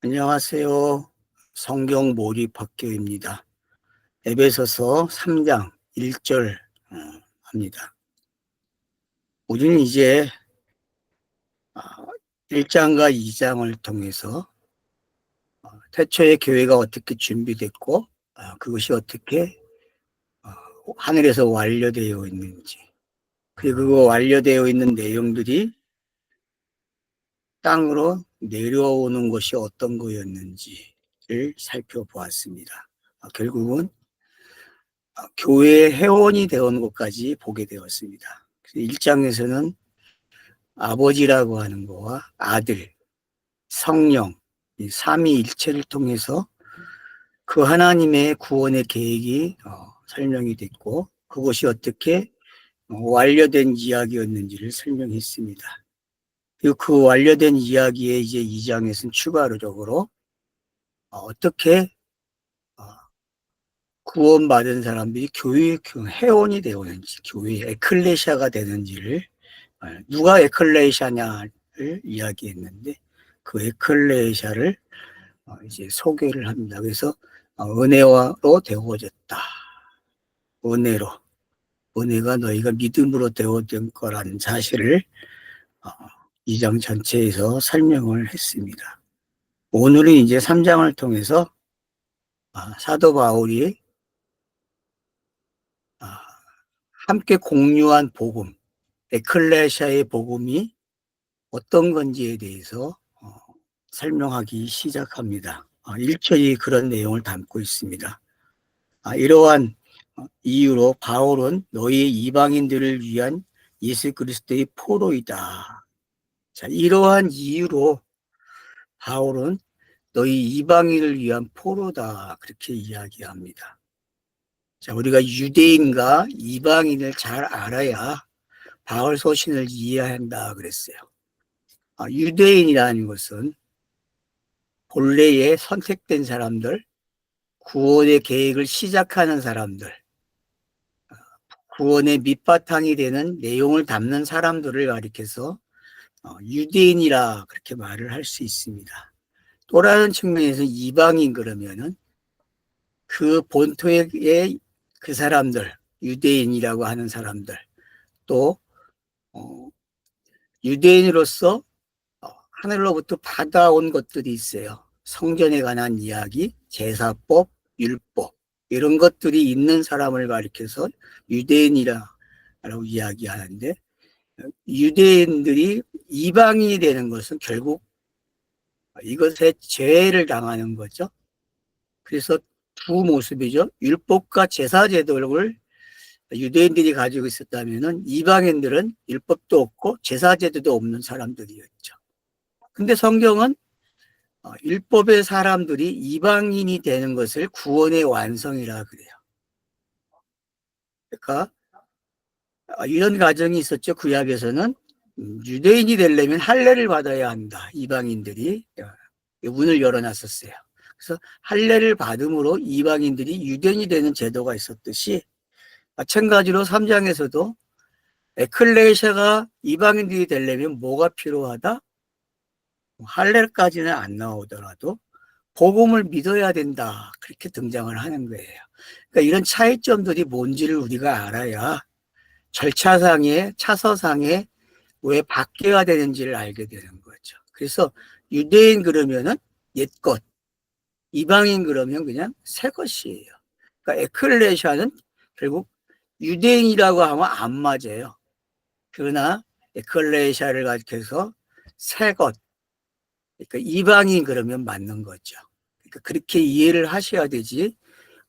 안녕하세요. 성경 몰입 학교입니다. 에베소서 3장 1절 합니다. 우리는 이제 1장과 2장을 통해서 태초에 교회가 어떻게 준비됐고 그것이 어떻게 하늘에서 완료되어 있는지, 그리고 그 완료되어 있는 내용들이 땅으로 내려오는 것이 어떤 거였는지를 살펴보았습니다. 결국은 교회의 회원이 되어온 것까지 보게 되었습니다. 1장에서는 아버지라고 하는 거와 아들, 성령, 이 삼위일체를 통해서 그 하나님의 구원의 계획이 설명이 됐고, 그것이 어떻게 완료된 이야기였는지를 설명했습니다. 그리고 그 완료된 이야기에 이제 2장에서는 추가적으로 어떻게 구원받은 사람들이 교회의 회원이 되었는지, 교회의 에클레시아가 되는지를, 누가 에클레시아냐를 이야기했는데 그 에클레시아를 이제 소개를 합니다. 그래서 은혜로 되어졌다. 은혜로, 은혜가 너희가 믿음으로 되어진 거라는 사실을 2장 전체에서 설명을 했습니다. 오늘은 이제 3장을 통해서 사도 바울이 함께 공유한 복음, 에클레시아의 복음이 어떤 건지에 대해서 설명하기 시작합니다. 1절이 그런 내용을 담고 있습니다. 이러한 이유로 바울은 너희 이방인들을 위한 예수 그리스도의 포로이다. 자, 이러한 이유로 바울은 너희 이방인을 위한 포로다. 그렇게 이야기합니다. 자, 우리가 유대인과 이방인을 잘 알아야 바울 소신을 이해한다 그랬어요. 유대인이라는 것은 본래의 선택된 사람들, 구원의 계획을 시작하는 사람들, 구원의 밑바탕이 되는 내용을 담는 사람들을 가리켜서 유대인이라 그렇게 말을 할 수 있습니다. 또 다른 측면에서 이방인 그러면은 그 본토의 그 사람들, 유대인이라고 하는 사람들, 또 유대인으로서 하늘로부터 받아온 것들이 있어요. 성전에 관한 이야기, 제사법, 율법 이런 것들이 있는 사람을 가리켜서 유대인이라고 이야기하는데, 유대인들이 이방인이 되는 것은 결국 이것에 죄를 당하는 거죠. 그래서 두 모습이죠. 율법과 제사 제도를 유대인들이 가지고 있었다면 이방인들은 율법도 없고 제사 제도도 없는 사람들이었죠. 근데 성경은 율법의 사람들이 이방인이 되는 것을 구원의 완성이라 그래요. 그러니까 이런 가정이 있었죠. 구약에서는 유대인이 되려면 할례를 받아야 한다. 이방인들이 문을 열어놨었어요. 그래서 할례를 받음으로 이방인들이 유대인이 되는 제도가 있었듯이, 마찬가지로 3장에서도 에클레시아가 이방인들이 되려면 뭐가 필요하다? 할례까지는 안 나오더라도 복음을 믿어야 된다. 그렇게 등장을 하는 거예요. 그러니까 이런 차이점들이 뭔지를 우리가 알아야 절차상에, 차서상에 왜 바뀌어야 되는지를 알게 되는 거죠. 그래서 유대인 그러면은 옛것, 이방인 그러면 그냥 새 것이에요. 그러니까 에클레시아는 결국 유대인이라고 하면 안 맞아요. 그러나 에클레시아를 가리켜서 새 것, 그러니까 이방인 그러면 맞는 거죠. 그러니까 그렇게 이해를 하셔야 되지,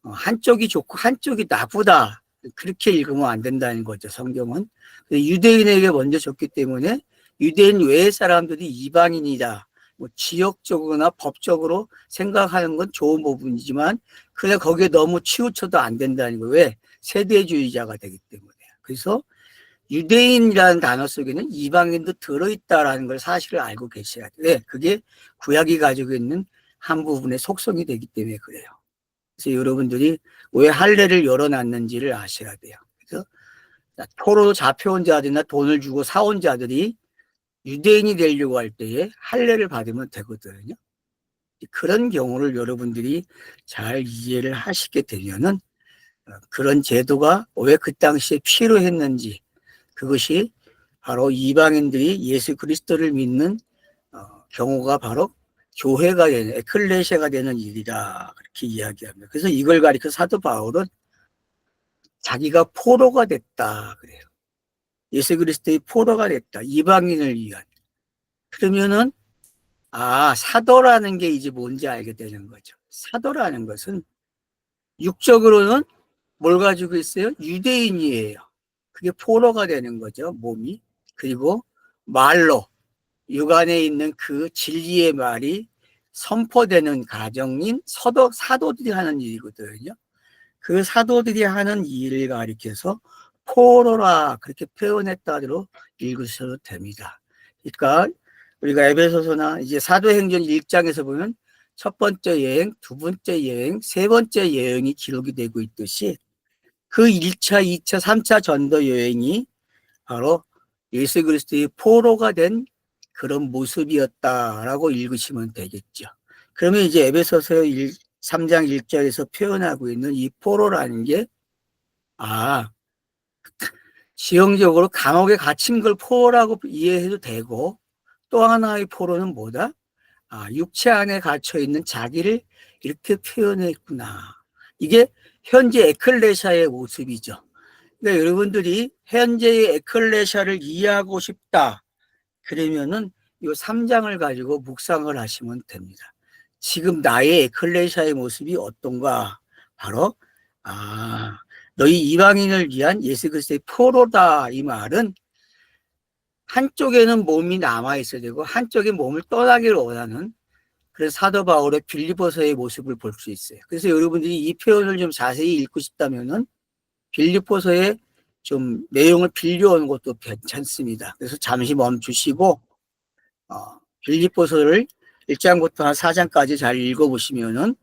한쪽이 좋고 한쪽이 나쁘다 그렇게 읽으면 안 된다는 거죠. 성경은 유대인에게 먼저 줬기 때문에 유대인 외의 사람들이 이방인이다, 뭐 지역적으로나 법적으로 생각하는 건 좋은 부분이지만 그냥 거기에 너무 치우쳐도 안 된다는 거예요. 왜? 세대주의자가 되기 때문에. 그래서 유대인이라는 단어 속에는 이방인도 들어있다라는 걸 사실을 알고 계셔야 돼요. 왜? 그게 구약이 가지고 있는 한 부분의 속성이 되기 때문에 그래요. 그래서 여러분들이 왜 할례를 열어놨는지를 아셔야 돼요. 그래서 포로 잡혀온 자들이나 돈을 주고 사온 자들이 유대인이 되려고 할 때에 할례를 받으면 되거든요. 그런 경우를 여러분들이 잘 이해를 하시게 되면은 그런 제도가 왜 그 당시에 필요했는지, 그것이 바로 이방인들이 예수 그리스도를 믿는 경우가 바로 교회가 되는, 에클레시아가 되는 일이다, 그렇게 이야기합니다. 그래서 이걸 가리켜 사도 바울은 자기가 포로가 됐다 그래요. 예수 그리스도의 포로가 됐다, 이방인을 위한. 그러면은 사도라는 게 이제 뭔지 알게 되는 거죠. 사도라는 것은 육적으로는 뭘 가지고 있어요? 유대인이에요. 그게 포로가 되는 거죠, 몸이. 그리고 말로, 육안에 있는 그 진리의 말이 선포되는 가정인 사도들이 하는 일이거든요. 그 사도들이 하는 일을 가리켜서 포로라 그렇게 표현했다로 읽으셔도 됩니다. 그러니까 우리가 에베소서나 이제 사도행전 1장에서 보면 첫 번째 여행, 두 번째 여행, 세 번째 여행이 기록이 되고 있듯이 그 1차, 2차, 3차 전도 여행이 바로 예수 그리스도의 포로가 된 그런 모습이었다라고 읽으시면 되겠죠. 그러면 이제 에베소서 3장 1절에서 표현하고 있는 이 포로라는 게 지형적으로 감옥에 갇힌 걸 포로라고 이해해도 되고, 또 하나의 포로는 뭐다? 육체 안에 갇혀 있는 자기를 이렇게 표현했구나. 이게 현재 에클레시아의 모습이죠. 그러니까 여러분들이 현재의 에클레시아를 이해하고 싶다, 그러면은 이 3장을 가지고 묵상을 하시면 됩니다. 지금 나의 에클레시아의 모습이 어떤가? 바로 너희 이방인을 위한 예수 그리스도의 포로다, 이 말은 한쪽에는 몸이 남아 있어야 되고 한쪽에 몸을 떠나기를 원하는, 그래서 사도 바울의 빌립보서의 모습을 볼 수 있어요. 그래서 여러분들이 이 표현을 좀 자세히 읽고 싶다면은 빌립보서의 좀 내용을 빌려오는 것도 괜찮습니다. 그래서 잠시 멈추시고 빌립보서를 1장부터 4장까지 잘 읽어보시면은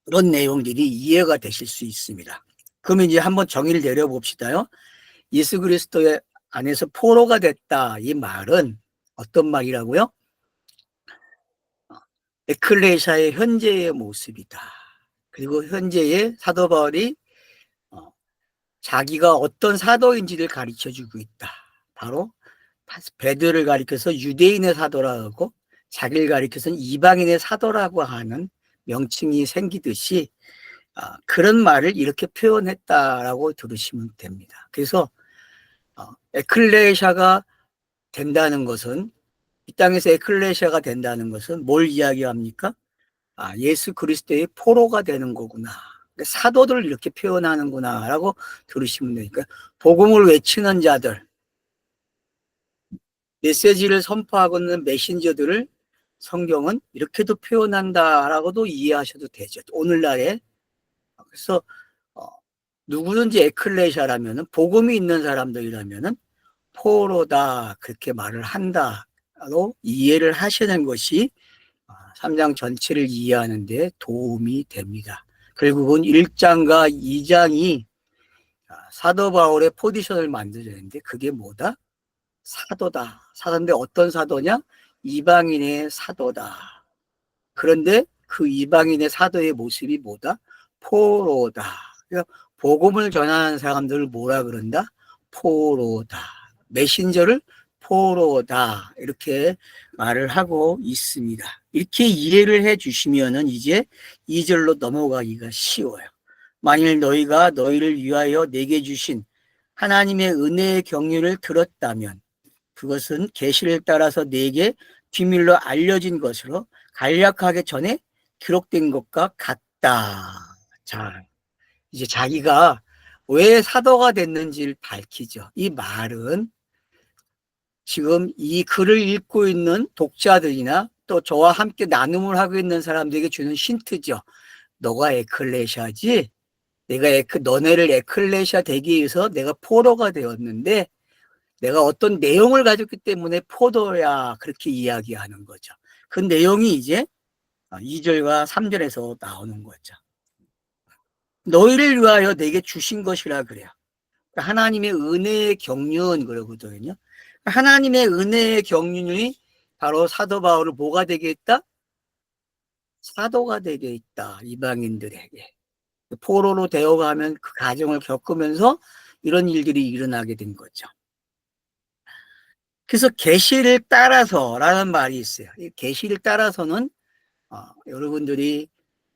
그런 내용들이 이해가 되실 수 있습니다. 그러면 이제 한번 정의를 내려봅시다요. 예수 그리스도의 안에서 포로가 됐다, 이 말은 어떤 말이라고요? 에클레시아의 현재의 모습이다. 그리고 현재의 사도 바울이 자기가 어떤 사도인지를 가르쳐주고 있다. 바로 베드로를 가리켜서 유대인의 사도라고, 자기를 가리켜서는 이방인의 사도라고 하는 명칭이 생기듯이 그런 말을 이렇게 표현했다라고 들으시면 됩니다. 그래서 에클레시아가 된다는 것은, 이 땅에서 에클레시아가 된다는 것은 뭘 이야기합니까? 예수 그리스도의 포로가 되는 거구나. 사도들을 이렇게 표현하는구나라고 들으시면 되니까, 복음을 외치는 자들, 메시지를 선포하고 있는 메신저들을 성경은 이렇게도 표현한다라고도 이해하셔도 되죠. 오늘날에. 그래서 누구든지 에클레시아라면은, 복음이 있는 사람들이라면은 포로다 그렇게 말을 한다로 이해를 하시는 것이 3장 전체를 이해하는 데 도움이 됩니다. 결국은 1장과 2장이 사도 바울의 포지션을 만들었는데, 그게 뭐다? 사도다. 사도인데 어떤 사도냐? 이방인의 사도다. 그런데 그 이방인의 사도의 모습이 뭐다? 포로다. 그러니까 복음을 전하는 사람들을 뭐라 그런다? 포로다. 메신저를 포로다, 이렇게 말을 하고 있습니다. 이렇게 이해를 해 주시면은 이제 2절로 넘어가기가 쉬워요. 만일 너희가 너희를 위하여 내게 주신 하나님의 은혜의 경륜을 들었다면 그것은 계시를 따라서 내게 비밀로 알려진 것으로 간략하게 전에 기록된 것과 같다. 자, 이제 자기가 왜 사도가 됐는지를 밝히죠. 이 말은 지금 이 글을 읽고 있는 독자들이나 또 저와 함께 나눔을 하고 있는 사람들에게 주는 힌트죠. 너가 에클레시아지? 너네를 에클레시아 되기 위해서 내가 포로가 되었는데 내가 어떤 내용을 가졌기 때문에 포도야, 그렇게 이야기하는 거죠. 그 내용이 이제 2절과 3절에서 나오는 거죠. 너희를 위하여 내게 주신 것이라 그래요. 하나님의 은혜의 경륜 그러거든요. 하나님의 은혜의 경륜이 바로 사도 바울을 뭐가 되게 했다? 사도가 되게 했다. 이방인들에게. 포로로 되어가면 그 과정을 겪으면서 이런 일들이 일어나게 된 거죠. 그래서 계시를 따라서라는 말이 있어요. 이 계시를 따라서는 여러분들이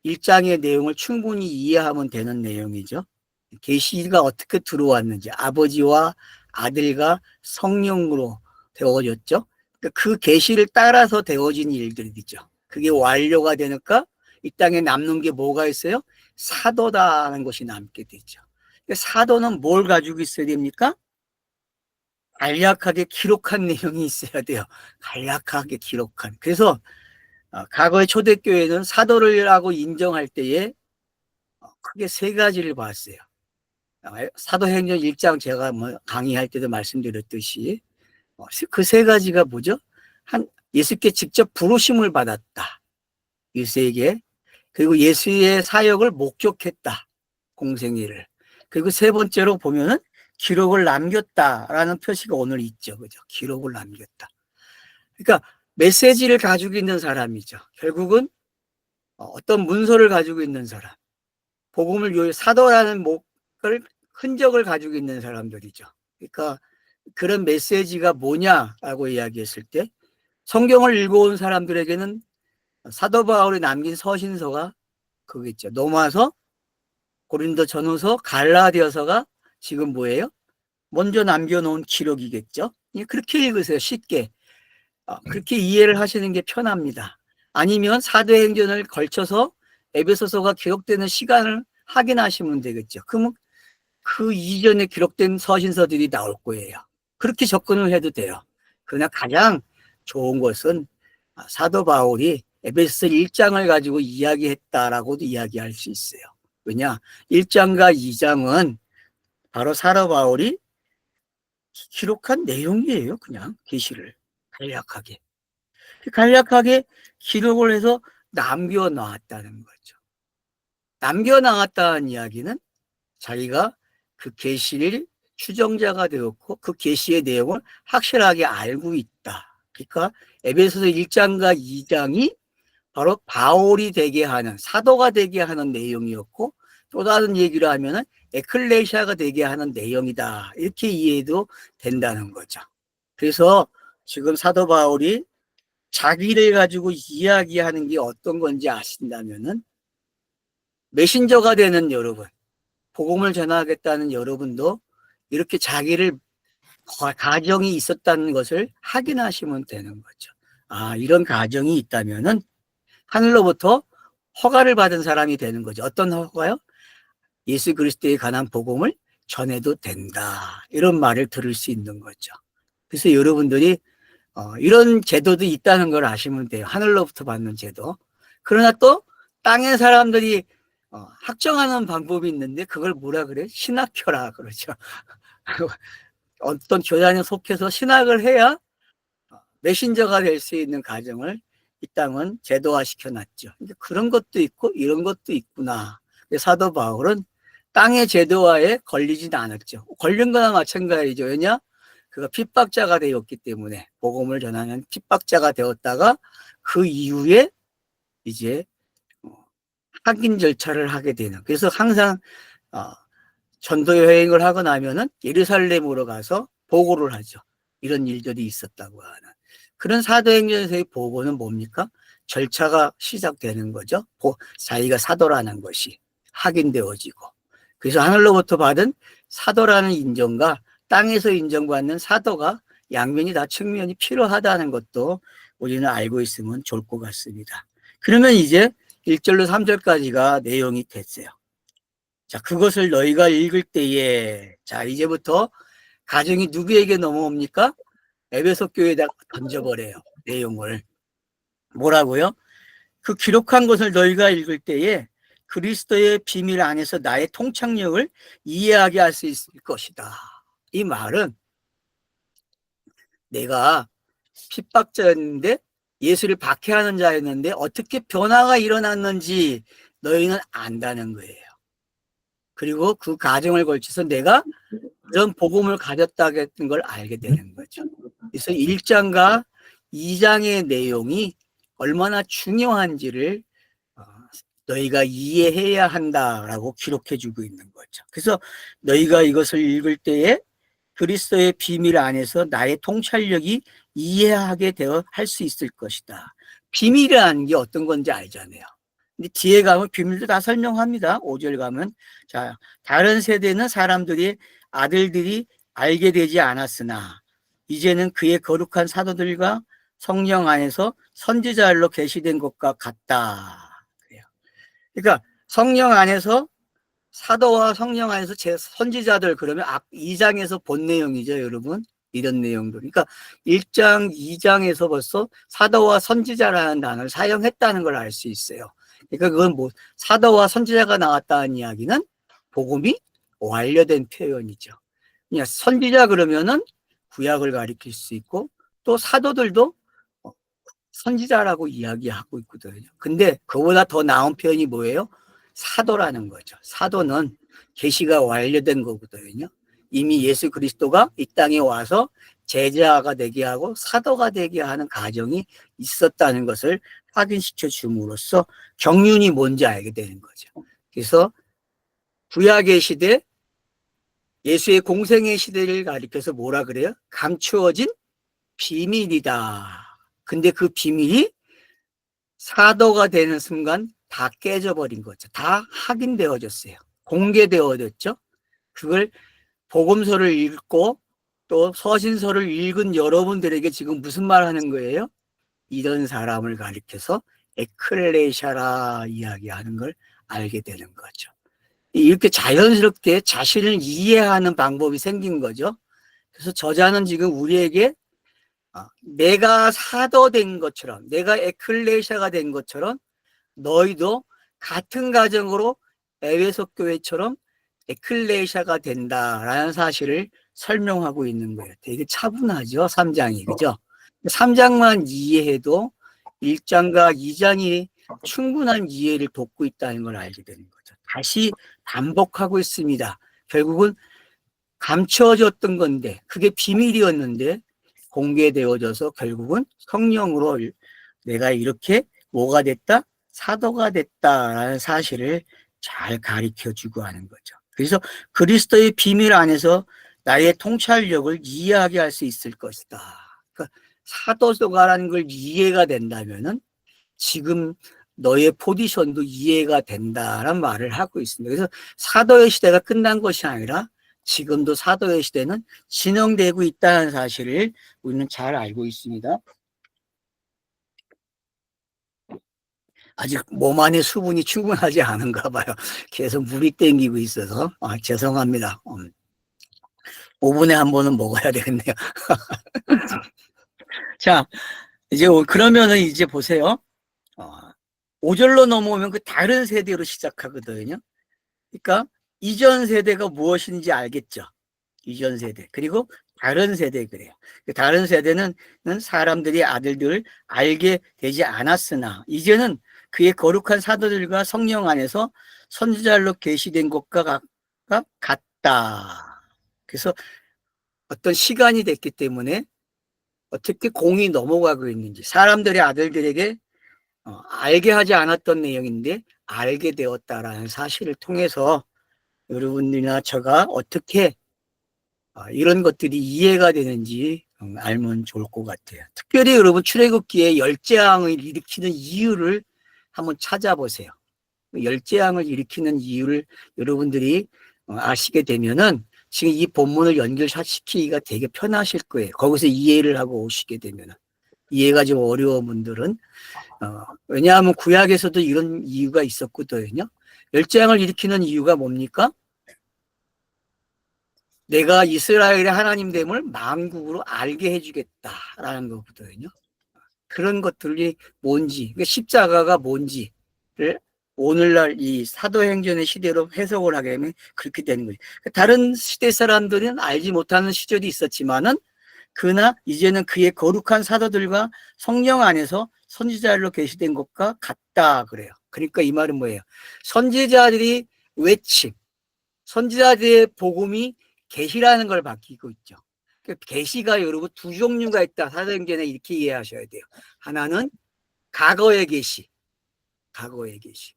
1장의 내용을 충분히 이해하면 되는 내용이죠. 계시가 어떻게 들어왔는지, 아버지와 아들과 성령으로 되어졌죠. 그 계시를 따라서 되어진 일들이죠. 그게 완료가 되니까 이 땅에 남는 게 뭐가 있어요? 사도다라는 것이 남게 되죠. 사도는 뭘 가지고 있어야 됩니까? 간략하게 기록한 내용이 있어야 돼요. 간략하게 기록한. 그래서 과거의 초대교회는 사도를 하고 인정할 때에 크게 세 가지를 봤어요. 사도행전 1장 제가 뭐 강의할 때도 말씀드렸듯이 그 세 가지가 뭐죠? 예수께 직접 부르심을 받았다. 일세에게. 그리고 예수의 사역을 목격했다. 공생애를. 그리고 세 번째로 보면은 기록을 남겼다라는 표시가 오늘 있죠. 그죠? 기록을 남겼다. 그러니까 메시지를 가지고 있는 사람이죠. 결국은 어떤 문서를 가지고 있는 사람. 복음을 사도라는 목을 흔적을 가지고 있는 사람들이죠. 그러니까 그런 메시지가 뭐냐라고 이야기했을 때 성경을 읽어온 사람들에게는 사도 바울이 남긴 서신서가 그거겠죠. 로마서, 고린도 전후서, 갈라디아서가 지금 뭐예요? 먼저 남겨놓은 기록이겠죠. 그렇게 읽으세요. 쉽게. 그렇게 이해를 하시는 게 편합니다. 아니면 사도행전을 걸쳐서 에베소서가 기록되는 시간을 확인하시면 되겠죠. 그러면 그 이전에 기록된 서신서들이 나올 거예요. 그렇게 접근을 해도 돼요. 그러나 가장 좋은 것은 사도 바울이 에베소서 1장을 가지고 이야기했다라고도 이야기할 수 있어요. 왜냐? 1장과 2장은 바로 사도 바울이 기록한 내용이에요. 그냥 계시를 간략하게. 간략하게 기록을 해서 남겨놨다는 거죠. 남겨놨다는 이야기는 자기가 그 계시를 추정자가 되었고 그 계시의 내용을 확실하게 알고 있다. 그러니까 에베소서 1장과 2장이 바로 바울이 되게 하는, 사도가 되게 하는 내용이었고 또 다른 얘기를 하면은 에클레시아가 되게 하는 내용이다. 이렇게 이해도 된다는 거죠. 그래서 지금 사도 바울이 자기를 가지고 이야기하는 게 어떤 건지 아신다면은 메신저가 되는 여러분, 복음을 전하겠다는 여러분도 이렇게 자기를 가정이 있었다는 것을 확인하시면 되는 거죠. 이런 가정이 있다면은 하늘로부터 허가를 받은 사람이 되는 거죠. 어떤 허가요? 예수 그리스도에 관한 복음을 전해도 된다. 이런 말을 들을 수 있는 거죠. 그래서 여러분들이 이런 제도도 있다는 걸 아시면 돼요. 하늘로부터 받는 제도. 그러나 또 땅의 사람들이 확정하는 방법이 있는데 그걸 뭐라 그래? 신학교라 그러죠. 어떤 교단에 속해서 신학을 해야 메신저가 될 수 있는 과정을 이 땅은 제도화 시켜놨죠. 그런 것도 있고 이런 것도 있구나. 사도 바울은 땅의 제도화에 걸리진 않았죠. 걸린 거나 마찬가지죠. 왜냐? 그가 핍박자가 되었기 때문에 복음을 전하는 핍박자가 되었다가 그 이후에 이제 확인 절차를 하게 되는. 그래서 항상 전도 여행을 하고 나면은 예루살렘으로 가서 보고를 하죠. 이런 일들이 있었다고 하는. 그런 사도행전에서의 보고는 뭡니까? 절차가 시작되는 거죠. 자기가 사도라는 것이 확인되어지고. 그래서 하늘로부터 받은 사도라는 인정과 땅에서 인정받는 사도가 양면이 다 측면이 필요하다는 것도 우리는 알고 있으면 좋을 것 같습니다. 그러면 이제 1절로 3절까지가 내용이 됐어요. 자, 그것을 너희가 읽을 때에, 자, 이제부터 가정이 누구에게 넘어옵니까? 에베소 교회에다 던져버려요. 내용을. 뭐라고요? 그 기록한 것을 너희가 읽을 때에 그리스도의 비밀 안에서 나의 통찰력을 이해하게 할 수 있을 것이다. 이 말은 내가 핍박자였는데 예수를 박해하는 자였는데 어떻게 변화가 일어났는지 너희는 안다는 거예요. 그리고 그 과정을 걸쳐서 내가 그런 복음을 가졌다는 걸 알게 되는 거죠. 그래서 1장과 2장의 내용이 얼마나 중요한지를 너희가 이해해야 한다라고 기록해주고 있는 거죠. 그래서 너희가 이것을 읽을 때에 그리스도의 비밀 안에서 나의 통찰력이 이해하게 되어 할 수 있을 것이다. 비밀이라는 게 어떤 건지 알잖아요. 근데 뒤에 가면 비밀도 다 설명합니다. 5절 가면. 자, 다른 세대는 사람들이 아들들이 알게 되지 않았으나 이제는 그의 거룩한 사도들과 성령 안에서 선지자로 계시된 것과 같다. 그래요. 그러니까 성령 안에서 사도와 성령 안에서 제 선지자들, 그러면 2장에서 본 내용이죠, 여러분. 이런 내용들. 그러니까 1장, 2장에서 벌써 사도와 선지자라는 단어를 사용했다는 걸 알 수 있어요. 그러니까 그건 뭐 사도와 선지자가 나왔다는 이야기는 복음이 완료된 표현이죠. 그냥 선지자 그러면은 구약을 가리킬 수 있고 또 사도들도 선지자라고 이야기하고 있거든요. 근데 그보다 더 나은 표현이 뭐예요? 사도라는 거죠. 사도는 계시가 완료된 거거든요. 이미 예수 그리스도가 이 땅에 와서 제자가 되게 하고 사도가 되게 하는 과정이 있었다는 것을 확인시켜 줌으로써 경륜이 뭔지 알게 되는 거죠. 그래서 구약의 시대, 예수의 공생의 시대를 가리켜서 뭐라 그래요? 감추어진 비밀이다. 근데 그 비밀이 사도가 되는 순간 다 깨져버린 거죠. 다 확인되어졌어요. 공개되어졌죠. 그걸 복음서를 읽고 또 서신서를 읽은 여러분들에게 지금 무슨 말 하는 거예요? 이런 사람을 가리켜서 에클레시아라 이야기하는 걸 알게 되는 거죠. 이렇게 자연스럽게 자신을 이해하는 방법이 생긴 거죠. 그래서 저자는 지금 우리에게 내가 사도 된 것처럼, 내가 에클레시아가 된 것처럼 너희도 같은 가정으로 에베소 교회처럼 에클레시아가 된다라는 사실을 설명하고 있는 거예요. 되게 차분하죠, 3장이. 그죠? 3장만 이해해도 1장과 2장이 충분한 이해를 돕고 있다는 걸 알게 되는 거죠. 다시 반복하고 있습니다. 결국은 감춰졌던 건데, 그게 비밀이었는데 공개되어져서 결국은 성령으로 내가 이렇게 뭐가 됐다? 사도가 됐다라는 사실을 잘 가르쳐주고 하는 거죠. 그래서 그리스도의 비밀 안에서 나의 통찰력을 이해하게 할 수 있을 것이다. 그러니까 사도가라는 걸 이해가 된다면은 지금 너의 포지션도 이해가 된다라는 말을 하고 있습니다. 그래서 사도의 시대가 끝난 것이 아니라 지금도 사도의 시대는 진행되고 있다는 사실을 우리는 잘 알고 있습니다. 아직 몸 안에 수분이 충분하지 않은가 봐요. 계속 물이 땡기고 있어서 죄송합니다. 5분에 한 번은 먹어야 되겠네요. 자, 이제 그러면은 이제 보세요. 5절로 넘어오면 그 다른 세대로 시작하거든요. 그러니까 이전 세대가 무엇인지 알겠죠. 이전 세대. 그리고 다른 세대 그래요. 다른 세대는 사람들이 아들들을 알게 되지 않았으나 이제는 그의 거룩한 사도들과 성령 안에서 선지자로 계시된 것과 같다. 그래서 어떤 시간이 됐기 때문에 어떻게 공이 넘어가고 있는지 사람들의 아들들에게 알게 하지 않았던 내용인데 알게 되었다라는 사실을 통해서 여러분들이나 저가 어떻게 이런 것들이 이해가 되는지 알면 좋을 것 같아요. 특별히 여러분 출애굽기에 열재앙을 일으키는 이유를 한번 찾아보세요. 열재앙을 일으키는 이유를 여러분들이 아시게 되면은 지금 이 본문을 연결시키기가 되게 편하실 거예요. 거기서 이해를 하고 오시게 되면은. 이해가 좀 어려운 분들은 왜냐하면 구약에서도 이런 이유가 있었거든요. 열재앙을 일으키는 이유가 뭡니까? 내가 이스라엘의 하나님됨을 만국으로 알게 해주겠다라는 거거든요. 그런 것들이 뭔지, 십자가가 뭔지를 오늘날 이 사도행전의 시대로 해석을 하게 되면 그렇게 되는 거죠. 다른 시대 사람들은 알지 못하는 시절이 있었지만은 그러나 이제는 그의 거룩한 사도들과 성령 안에서 선지자로 계시된 것과 같다 그래요. 그러니까 이 말은 뭐예요? 선지자들이 외침, 선지자들의 복음이 계시라는 걸 바뀌고 있죠. 계시가 여러분 두 종류가 있다. 사도행전에 이렇게 이해하셔야 돼요. 하나는 과거의 계시, 과거의 계시.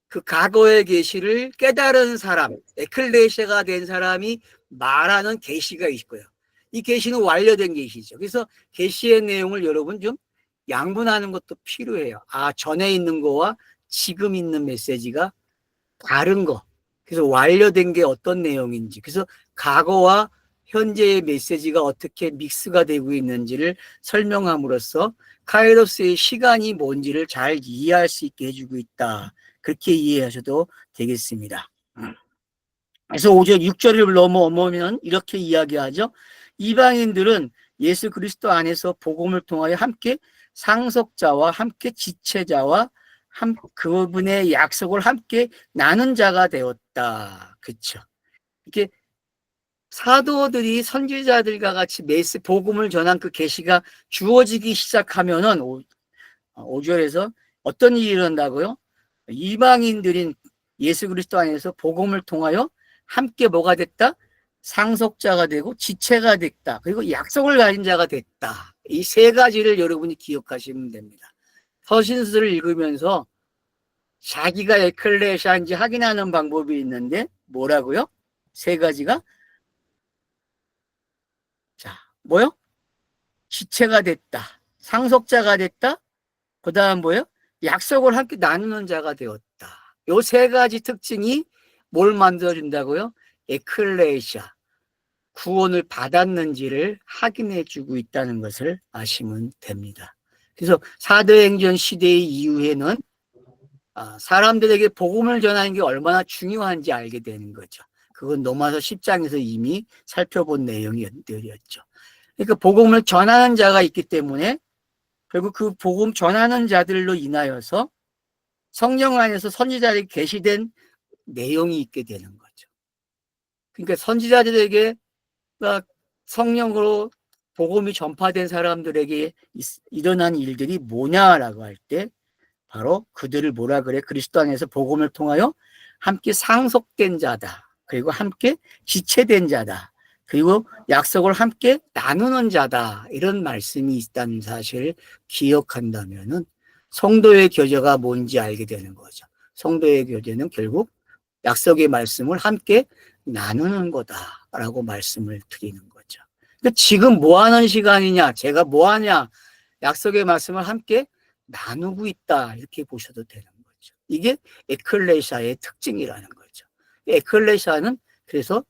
그 과거의 계시를 깨달은 사람, 에클레시아가 된 사람이 말하는 계시가 있고요. 이 계시는 완료된 계시죠. 그래서 계시의 내용을 여러분 좀 양분하는 것도 필요해요. 아, 전에 있는 거와 지금 있는 메시지가 다른 거. 그래서 완료된 게 어떤 내용인지. 그래서 과거와 현재의 메시지가 어떻게 믹스가 되고 있는지를 설명함으로써 카이로스의 시간이 뭔지를 잘 이해할 수 있게 해주고 있다. 그렇게 이해하셔도 되겠습니다. 그래서 5절, 6절을 넘어오면 이렇게 이야기하죠. 이방인들은 예수 그리스도 안에서 복음을 통하여 함께 상속자와 함께 지체자와 그분의 약속을 함께 나눈 자가 되었다. 그렇죠. 이렇게 사도들이 선지자들과 같이 복음을 전한 그 계시가 주어지기 시작하면은 5절에서 어떤 일이 일어난다고요? 이방인들인 예수 그리스도 안에서 복음을 통하여 함께 뭐가 됐다? 상속자가 되고 지체가 됐다. 그리고 약속을 가진 자가 됐다. 이 세 가지를 여러분이 기억하시면 됩니다. 서신서를 읽으면서 자기가 에클레시아인지 확인하는 방법이 있는데 뭐라고요? 세 가지가 자, 뭐요? 지체가 됐다. 상속자가 됐다. 그 다음 뭐요? 약속을 함께 나누는 자가 되었다. 요 세 가지 특징이 뭘 만들어준다고요? 에클레시아, 구원을 받았는지를 확인해 주고 있다는 것을 아시면 됩니다. 그래서 사도행전 시대 이후에는 사람들에게 복음을 전하는 게 얼마나 중요한지 알게 되는 거죠. 그건 로마서 10장에서 이미 살펴본 내용이었죠. 그러니까 복음을 전하는 자가 있기 때문에 결국 그 복음 전하는 자들로 인하여서 성령 안에서 선지자들이 계시된 내용이 있게 되는 거죠. 그러니까 선지자들에게 성령으로 복음이 전파된 사람들에게 일어난 일들이 뭐냐라고 할 때 바로 그들을 뭐라 그래? 그리스도 안에서 복음을 통하여 함께 상속된 자다. 그리고 함께 지체된 자다. 그리고 약속을 함께 나누는 자다. 이런 말씀이 있다는 사실을 기억한다면은 성도의 교제가 뭔지 알게 되는 거죠. 성도의 교제는 결국 약속의 말씀을 함께 나누는 거다라고 말씀을 드리는 거죠. 근데 지금 뭐 하는 시간이냐? 제가 뭐 하냐? 약속의 말씀을 함께 나누고 있다. 이렇게 보셔도 되는 거죠. 이게 에클레시아의 특징이라는 거죠. 에클레시아는 그래서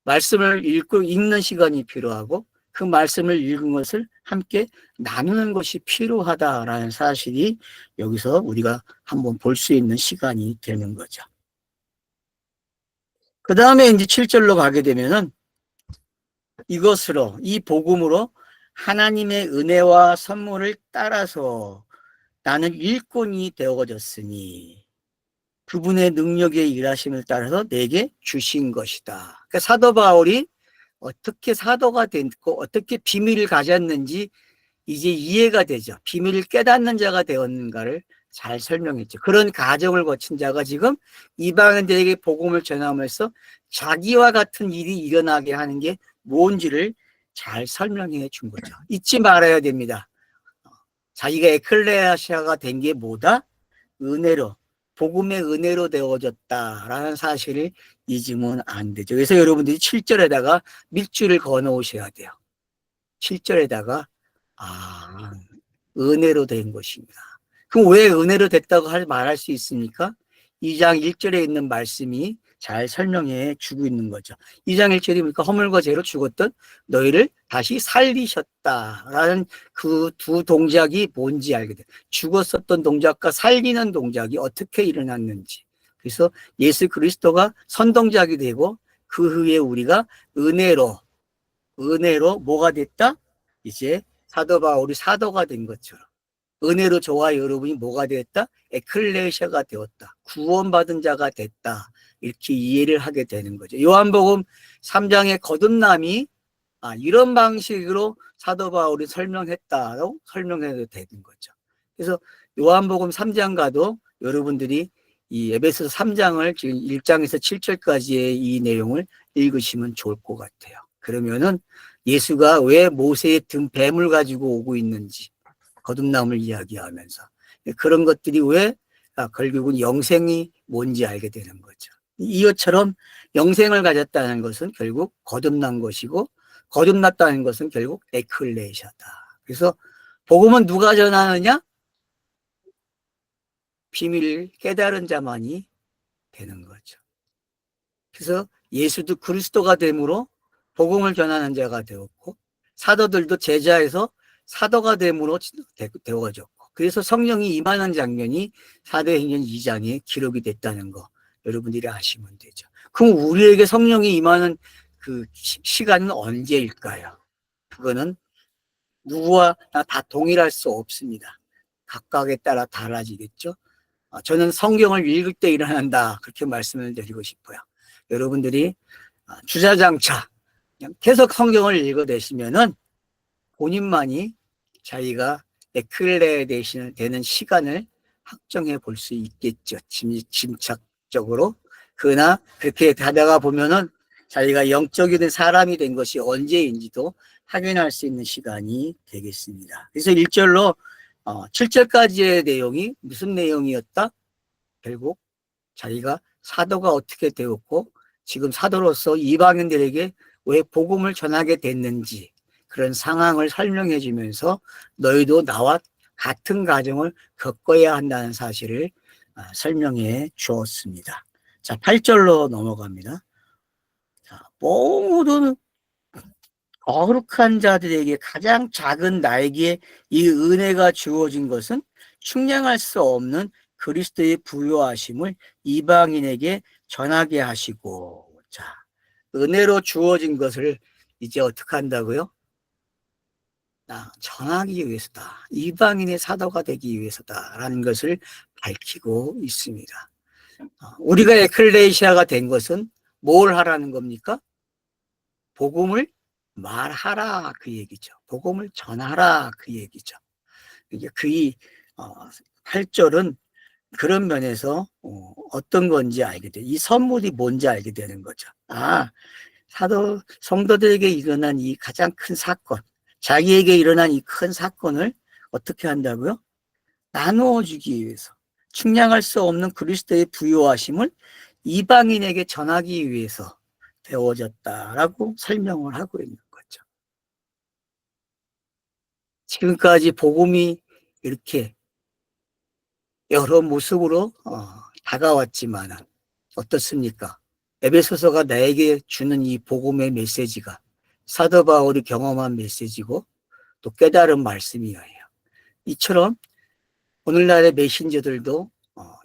말씀을 읽는 시간이 필요하고 그 말씀을 읽은 것을 함께 나누는 것이 필요하다라는 사실이 여기서 우리가 한번 볼 수 있는 시간이 되는 거죠. 그 다음에 이제 7절로 가게 되면은 이것으로, 이 복음으로 하나님의 은혜와 선물을 따라서 나는 일꾼이 되어졌으니 그분의 능력의 일하심을 따라서 내게 주신 것이다. 그러니까 사도 바울이 어떻게 사도가 됐고 어떻게 비밀을 가졌는지 이제 이해가 되죠. 비밀을 깨닫는 자가 되었는가를 잘 설명했죠. 그런 과정을 거친 자가 지금 이방인들에게 복음을 전하면서 자기와 같은 일이 일어나게 하는 게 뭔지를 잘 설명해 준 거죠. 잊지 말아야 됩니다. 자기가 에클레시아가 된 게 뭐다? 은혜로, 복음의 은혜로 되어졌다라는 사실을 잊으면 안 되죠. 그래서 여러분들이 7절에다가 밑줄을 그어 놓으셔야 돼요. 7절에다가 은혜로 된 것입니다. 그럼 왜 은혜로 됐다고 말할 수 있습니까? 2장 1절에 있는 말씀이 잘 설명해 주고 있는 거죠. 2장 1절이 보니까 허물과 죄로 죽었던 너희를 다시 살리셨다라는 그 두 동작이 뭔지 알게 돼요. 죽었었던 동작과 살리는 동작이 어떻게 일어났는지. 그래서 예수 그리스도가 선동작이 되고 그 후에 우리가 은혜로 뭐가 됐다? 이제 사도 바울이 사도가 된 것처럼 은혜로 저와 여러분이 뭐가 되었다? 에클레시아가 되었다. 구원받은 자가 됐다. 이렇게 이해를 하게 되는 거죠. 요한복음 3장의 거듭남이 이런 방식으로 사도 바울이 설명했다고 설명해도 되는 거죠. 그래서 요한복음 3장과도 여러분들이 이 에베소서 3장을 지금 1장에서 7절까지의 이 내용을 읽으시면 좋을 것 같아요. 그러면은 예수가 왜 모세의 등 뱀을 가지고 오고 있는지, 거듭남을 이야기하면서 그런 것들이 왜 결국은 영생이 뭔지 알게 되는 거죠. 이것처럼 영생을 가졌다는 것은 결국 거듭난 것이고, 거듭났다는 것은 결국 에클레시아다. 그래서 복음은 누가 전하느냐? 비밀을 깨달은 자만이 되는 거죠. 그래서 예수도 그리스도가 됨으로 복음을 전하는 자가 되었고, 사도들도 제자에서 사도가 됨으로 되어졌고, 그래서 성령이 임하는 장면이 사도행전 2장에 기록이 됐다는 거 여러분들이 아시면 되죠. 그럼 우리에게 성령이 임하는 그 시간은 언제일까요? 그거는 누구와 다 동일할 수 없습니다. 각각에 따라 달라지겠죠. 저는 성경을 읽을 때 일어난다, 그렇게 말씀을 드리고 싶어요. 여러분들이 주자장차 그냥 계속 성경을 읽어내시면은 본인만이 자기가 에클레 되는 시간을 확정해 볼 수 있겠죠. 짐작적으로. 그러나 그렇게 가다가 보면은 자기가 영적인 사람이 된 것이 언제인지도 확인할 수 있는 시간이 되겠습니다. 그래서 1절로 7절까지의 내용이 무슨 내용이었다? 결국 자기가 사도가 어떻게 되었고, 지금 사도로서 이방인들에게 왜 복음을 전하게 됐는지, 그런 상황을 설명해 주면서 너희도 나와 같은 과정을 겪어야 한다는 사실을 설명해 주었습니다. 자, 8절로 넘어갑니다. 자, 모든 거룩한 자들에게 가장 작은 나에게 이 은혜가 주어진 것은 측량할 수 없는 그리스도의 부요하심을 이방인에게 전하게 하시고, 자, 은혜로 주어진 것을 이제 어떻게 한다고요? 전하기 위해서다. 이방인의 사도가 되기 위해서다라는 것을 밝히고 있습니다. 우리가 에클레시아가 된 것은 뭘 하라는 겁니까? 복음을 말하라, 그 얘기죠. 복음을 전하라, 그 얘기죠. 이게 그 8절은 그런 면에서 어떤 건지 알게 돼. 이 선물이 뭔지 알게 되는 거죠. 사도 성도들에게 일어난 이 가장 큰 사건, 자기에게 일어난 이 큰 사건을 어떻게 한다고요? 나누어 주기 위해서, 측량할 수 없는 그리스도의 부요하심을 이방인에게 전하기 위해서 되어졌다라고 설명을 하고 있는 거죠. 지금까지 복음이 이렇게 여러 모습으로 다가왔지만 어떻습니까? 에베소서가 나에게 주는 이 복음의 메시지가 사도 바울이 경험한 메시지고 또 깨달은 말씀이에요. 이처럼 오늘날의 메신저들도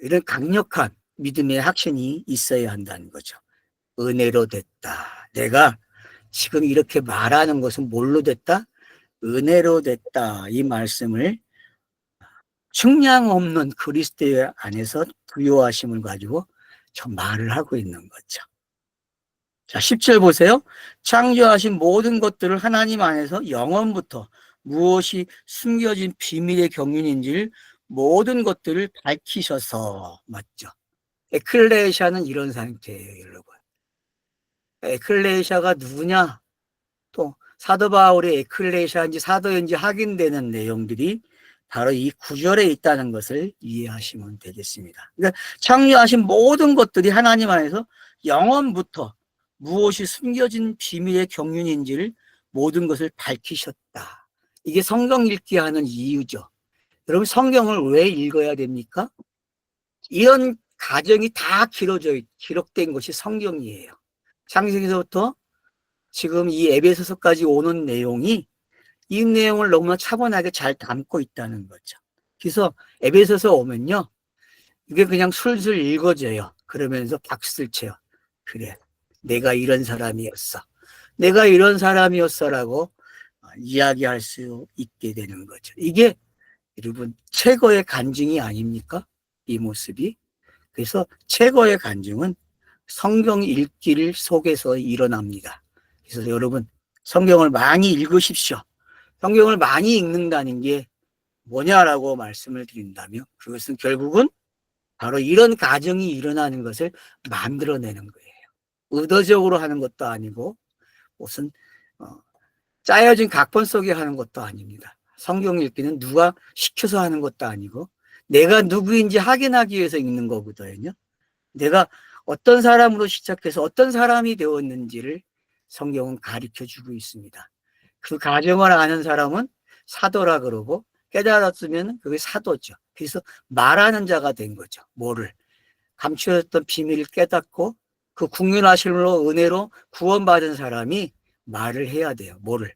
이런 강력한 믿음의 확신이 있어야 한다는 거죠. 은혜로 됐다. 내가 지금 이렇게 말하는 것은 뭘로 됐다? 은혜로 됐다. 이 말씀을 측량 없는 그리스도 안에서 부요하심을 가지고 저 말을 하고 있는 거죠. 자, 10절 보세요. 창조하신 모든 것들을 하나님 안에서 영원부터 무엇이 숨겨진 비밀의 경륜인지를 모든 것들을 밝히셔서, 맞죠? 에클레시아는 이런 상태예요, 여러분. 에클레시아가 누구냐? 또 사도 바울의 에클레시아인지 사도인지 확인되는 내용들이 바로 이 9절에 있다는 것을 이해하시면 되겠습니다. 그러니까 창조하신 모든 것들이 하나님 안에서 영원부터 무엇이 숨겨진 비밀의 경륜인지를 모든 것을 밝히셨다. 이게 성경 읽기 하는 이유죠. 여러분, 성경을 왜 읽어야 됩니까? 이런 가정이 다 기록된 것이 성경이에요. 창세기서부터 지금 이 에베소서까지 오는 내용이 이 내용을 너무나 차분하게 잘 담고 있다는 거죠. 그래서 에베소서 오면요, 이게 그냥 술술 읽어져요. 그러면서 박수를 쳐요. 그래, 내가 이런 사람이었어. 내가 이런 사람이었어라고 이야기할 수 있게 되는 거죠. 이게 여러분 최고의 간증이 아닙니까? 이 모습이. 그래서 최고의 간증은 성경 읽기를 속에서 일어납니다. 그래서 여러분 성경을 많이 읽으십시오. 성경을 많이 읽는다는 게 뭐냐라고 말씀을 드린다면 그것은 결국은 바로 이런 가정이 일어나는 것을 만들어내는 거예요. 의도적으로 하는 것도 아니고 무슨 짜여진 각본 속에 하는 것도 아닙니다. 성경 읽기는 누가 시켜서 하는 것도 아니고 내가 누구인지 확인하기 위해서 읽는 거거든요. 내가 어떤 사람으로 시작해서 어떤 사람이 되었는지를 성경은 가르쳐주고 있습니다. 그 과정을 아는 사람은 사도라 그러고 깨달았으면 그게 사도죠. 그래서 말하는 자가 된 거죠. 뭐를 감추었던 비밀을 깨닫고 그 국률하심으로 은혜로 구원받은 사람이 말을 해야 돼요. 뭐를?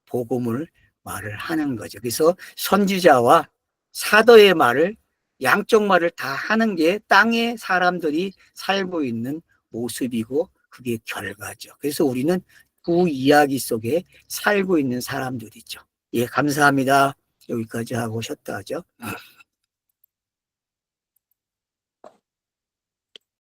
복음을 말을 하는 거죠. 그래서 선지자와 사도의 말을 양쪽 말을 다 하는 게 땅의 사람들이 살고 있는 모습이고 그게 결과죠. 그래서 우리는 그 이야기 속에 살고 있는 사람들이죠. 예, 감사합니다. 여기까지 하고 쉬었다 하죠.